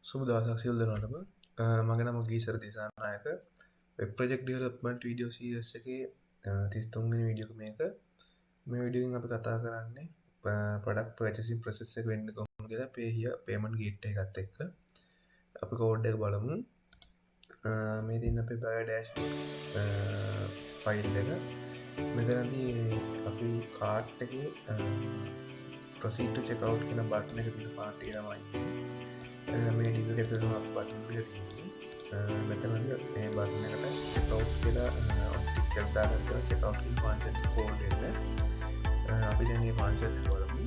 සුබ දවසක් සියලු දෙනාටම. මගේ නම Geesara Dissanayake. Web project development video series එකේ 33 වෙනි වීඩියෝ එක මේක. මේ වීඩියෝ එකෙන් අපි කතා කරන්නේ ප්‍රොඩක්ට් පර්චේසින් ප්‍රොසෙස් එක වෙන්නේ කොහොමද කියලා pay here payment gateway එකත් එක්ක. අපි කෝඩ් එක බලමු. මේ තියෙන අපේ Biodash ෆයිල් එක. මෙතනදී අපි කාර්ට් එකේ proceed to check out කියන බටන් එක තියෙන පාර්ට් එක තමයි මේ ඩිව එක තුන අපි බටන් එක තියෙන්නේ. මෙතනදී මේ බටන් එකට check out කියලා ටික් දාලා check out කියන ෆන්ක්ෂන් කෝඩ් එක. අපි දැන් මේ ෆන්ක්ෂන් එක බලමු.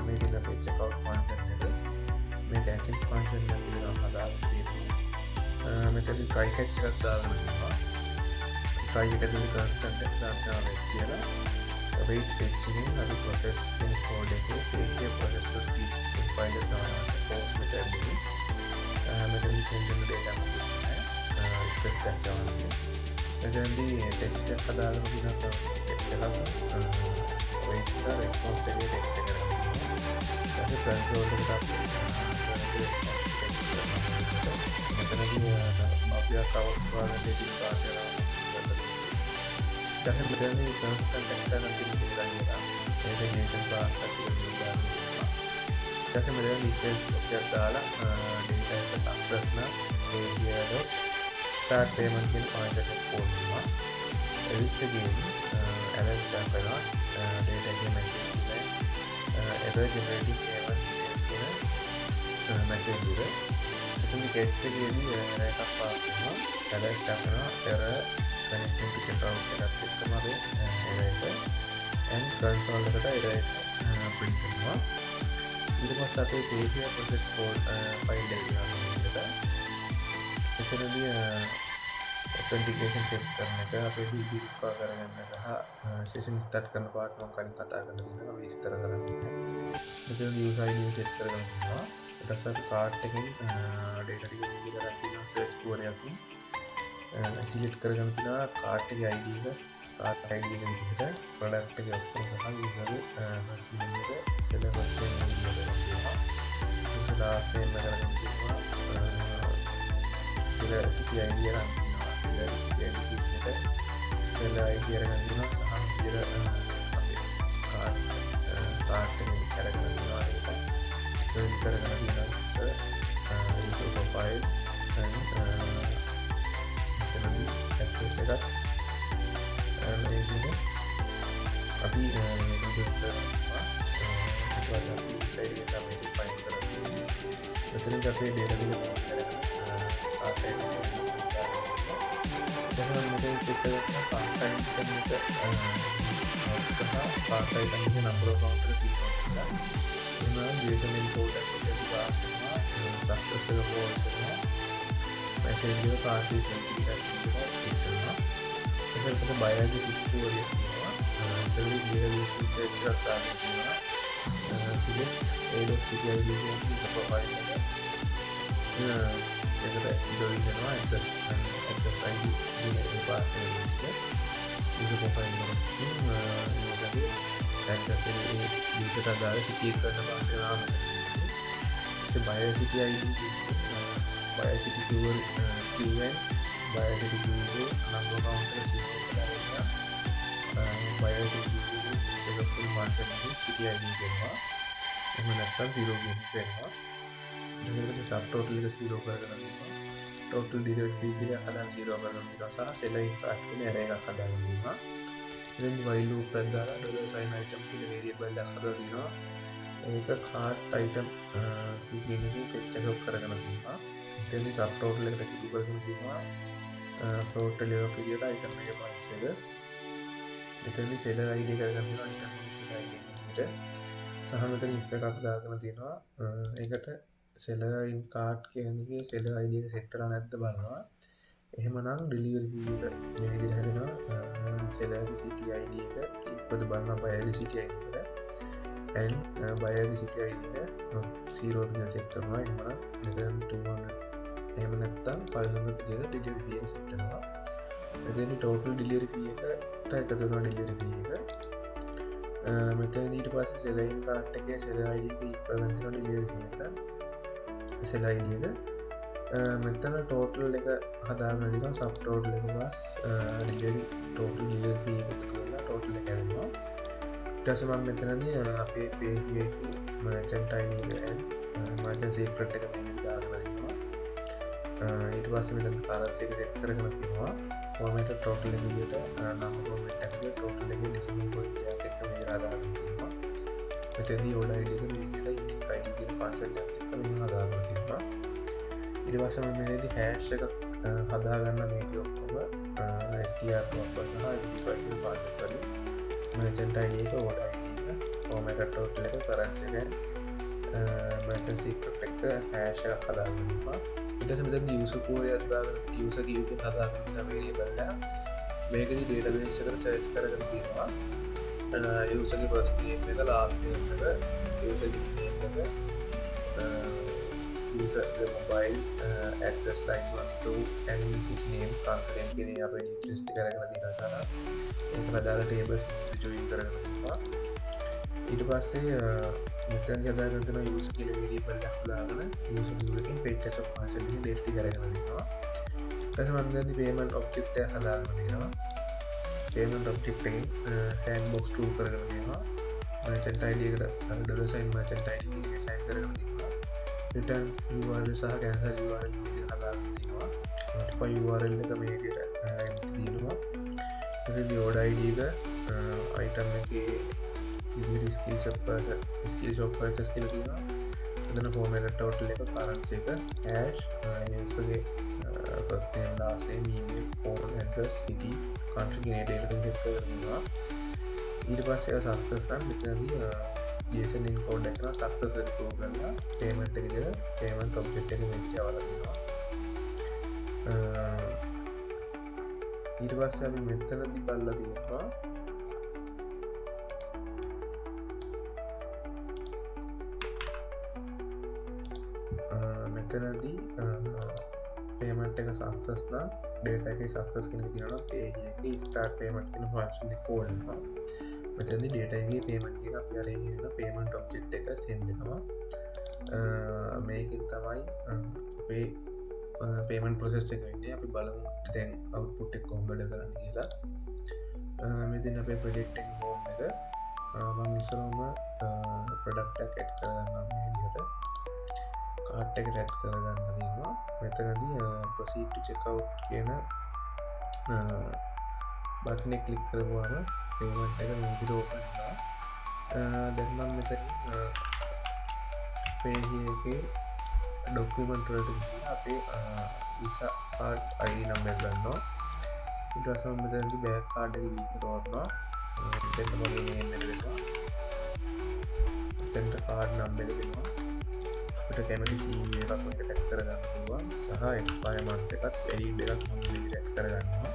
මේ තියෙන අපේ check out ෆන්ක්ෂන් එක මේ cancel ෆන්ක්ෂන් එක විතරක් හදාලා තියෙනවා. මෙතනදී try catch එකක් දාලා තියෙනවා. try එක ඇතුලේ constant එක දාන්න කියලා wait fetching අපි process කියන code එකේ page process speed file එක තමයි post මෙතනදී මෙතනදී send වෙන data මොකක්ද expect එකක් ගන්නවා. එතනදී text එක හදාගෙන තියෙනවා text එකක් wait කරලා response එකේ text එක කරගන්නවා. ඊට පස්සේ console එකට මෙතනදී අපි account වල දෙකක් පාඩලා දැන් මෙතන මේ constant text එක නම් තියෙනවා. ඒක නේෂන් පාස් එකක් තියෙනවා. දැන් මෙතන details ඔක්කොක් දාලා data එක සක්සස්න area start payment කියන ෆන්ක්ෂන් එක පොන්නවා. edit එකේ alert කරලා data එක message එක error generating payment කියන message එක එතන text එකේදී එකක් පාස් කරනවා. alert කරනවා error connecting to check out එකත් එක්කම අපි error එක and console එකට error එක print කරනවා. ඊට පස්සේ අපේ page process code file එක ගන්නවා. එතනදී authentication check කරන එක අපේ DB විස්තර කරගන්න එක session start කරන part මම කලින් කතා කරලා තියෙනවා විස්තර කරන්නේ. මෙතනදී user ID set කරගන්නවා. ඊට පස්සේ අපි cart එකෙන් data ටික ඉදි කරලා තියෙනවා search query එකකින් select කරගන්න තියෙනවා cart එකේ ID එක cart ID එක විදිහට product එකේ ඔක්කොම සහ user first name එක seller first name එක තියෙනවා. ඊට last name එක කරගන්න තියෙනවා seller city ID එක ගන්න තියෙනවා. seller city ID විදිහට seller ID එක ගන්න තියෙනවා සහ seller අපේ cart එකේ කරගන්න තියෙනවා. ඒක select කරගන්න තියෙනවා user profile and access එකත් ඒකනේ අපි මේක කරනවා. ඒක අපි side එක තමයි ෆයින් කරන්නේ. මෙතන අපේ data ටික post කරගෙන ආතේ දැන් මෙතන check කරලා part time එක part time එකේ number of counter තියෙනවා. එනවා duration import එකක් කරලා success එක post කරනවා. message එක party certificate එකක් තියෙනවා. ඒකට biology history වලින් තියෙනවා. ඒකේ biology history එකක් තියෙනවා. select ADCTID කියන profile එක. ඒකට join වෙනවා access ID කියන පාස්වර්ඩ් එක. ඒක profile එක. ඒකදී access user අදාළ සිටිය කරන පාස්වර්ඩ් එක. ඒ biology ID biology dual QN biology dual number counter 0 කරලා biology dual එක full market city ID දෙනවා. එහෙම නැත්නම් 0 කියන දෙනවා. ඊට පස්සේ sub total එක 0 කරගෙන දෙනවා. total delivery fee කියලා හදාන 0 කරගෙන දෙනවා. සහ seller impact කියන array එකක් හදාගෙන දෙනවා. ඉතින් while loop එක දාලා $sign item කියන variable එකක් හදලා දෙනවා. ඒක cart item කියන එකේ fetch එක කරගෙන දෙනවා. එතනදී sub total එකට කිටි කරගෙන දෙනවා. total එක විදියට item එකේ price එක. එතනදී seller ID කරගෙන දෙනවා item එකේ seller ID එකට. සහ මෙතන if එකක් දාගෙන තියෙනවා. ඒකට seller in cart කියන එකේ seller ID එක set කරලා නැද්ද බලනවා. එහෙමනම් delivery fee එක මේ විදිහට හැදෙනවා. seller city ID එක ඉක්වද බලනවා buyer city ID එකට. and buyer city ID එක 0 කියලා check කරනවා. එහෙමනම් මෙතන 200 එහෙම නැත්නම් 500 කියලා delivery fee එක set කරනවා. එතෙන්දී total delivery fee එකට එකතු වෙනවා delivery fee එක. මෙතන ඊට පස්සේ seller in cart එකේ seller ID එක equal වෙනවා delivery fee එකට. සෙල් ID එක. මෙතන ටෝටල් එක හදාගන්න දිනවා සබ් ටෝටල් එක බස් ඩිලිවරි ටෝටල් ඩිලිවරි එකතු කරලා ටෝටල් එක හැදෙනවා. ඊට පස්සේ මම මෙතනදී අපේ page එකේ merchant ID එක merchant secret එක මෙහෙම දාගෙන ඉන්නවා. ඊට පස්සේ මෙතන currency එක set කරගෙන තියෙනවා. format total එක විදිහට නම් format එකේ total එකේ decimal point එකක් එක්ක මේක හදාගෙන තියෙනවා. මෙතනදී order ID එක මේ විදිහට unique ID කියන function එකත් එක්ක මෙහෙම හදාගෙන තියෙනවා. ඊට පස්සේ මම මේකේදී hash එක හදාගන්න මේක ඔක්කොම str proper සහ identifier කියන පාවිච්චි කරලා merchant ID එක order ID එක format total එක currency එක merchant secret එක hash එක හදාගන්න ඉන්නවා. ඊට පස්සේ මෙතන user code එක හදාගන්න user key එක හදාගන්න variable එක මේකදී database එකට search කරගෙන තියෙනවා. user ගේ first name එක last name එක user name එක user mobile address line 1 2 and music name content කියන අපේ list එක අරගෙන තියෙනවා සහ ඒක හදාලා tables join කරගෙන තියෙනවා. ඊට පස්සේ මෙතන හදාගෙන තියෙන user කියලා variable එකක් දාගෙන user එකෙන් page of function එකේ date එක අරගෙන තියෙනවා. ඊට පස්සේ මම දැන් payment object එක හදාගෙන තියෙනවා. payment object එකෙන් sandbox tool කරගෙන තියෙනවා. merchant ID එකට dollar sign merchant ID එක assign කරගෙන තියෙනවා. return URL සහ cancel URL එක හදාගෙන තියෙනවා. notify URL එක මේ විදිහට තියෙනවා. ඉතින් order ID එක item එකේ delivery skill shop purchase කියලා තියෙනවා. එතන format total එක currency එක hash user ගේ first name last name email phone address city country කියන data එක set කරනවා. ඊට පස්සේ success නම් මෙතනදී JSON encode එක කරලා success report කරලා payment එකේ payment object එක මෙච්ච අවලා දෙනවා. ඊට පස්සේ අපි මෙතනදී බලලා තියෙනවා මෙතනදී payment එක success නම් data එකේ success කෙනෙක් දිනනවා page එකේ start payment කියන function එක call කරනවා. මෙතනදී data එකේ payment එක අපි අරගෙන ඉන්න payment object එක send වෙනවා. මේකෙන් තමයි අපේ payment process එක වෙන්නේ. අපි බලමු දැන් output එක කොහොමද කරන්නේ කියලා. මෙතන අපේ project එක home එක මම ඉස්සරහම product එක add කරගන්නවා මේ විදිහට. cart එක add කරගන්න තියෙනවා. මෙතනදී proceed to checkout කියන බටන් එක ක්ලික් කරපුවාම payment එක මේ විදිහට open වෙනවා. දැන් මම මෙතන page එකේ document වලට ගිහින් අපේ visa card ID number ගන්නවා. ඊට පස්සේ මම මෙතනදී back card එක විතර තෝරනවා. දෙන්න මගේ name එක දෙනවා. එතනට card number එක දෙනවා. අපිට කැමති CVV එකක් මේක ටැග් කරගන්න පුළුවන් සහ expire month එකත් valid එකක් මම විදිහට ටැග් කරගන්නවා.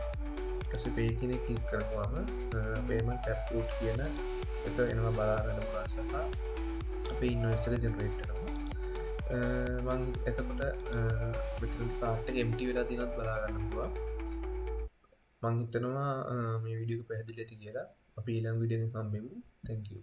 ඊට පස්සේ pay කෙනෙක් ක්ලික් කරපුවාම payment approved කියන එක එනවා බලා ගන්න පුළුවන් සහ අපේ invoice එක generate වෙනවා. මම එතකොට මෙතන cart එක empty වෙලා තියෙනවද බලා ගන්න පුළුවන්. මම හිතනවා මේ වීඩියෝ එක පැහැදිලි ඇති කියලා. අපි ඊළඟ වීඩියෝ එකෙන් හම්බෙමු. Thank you.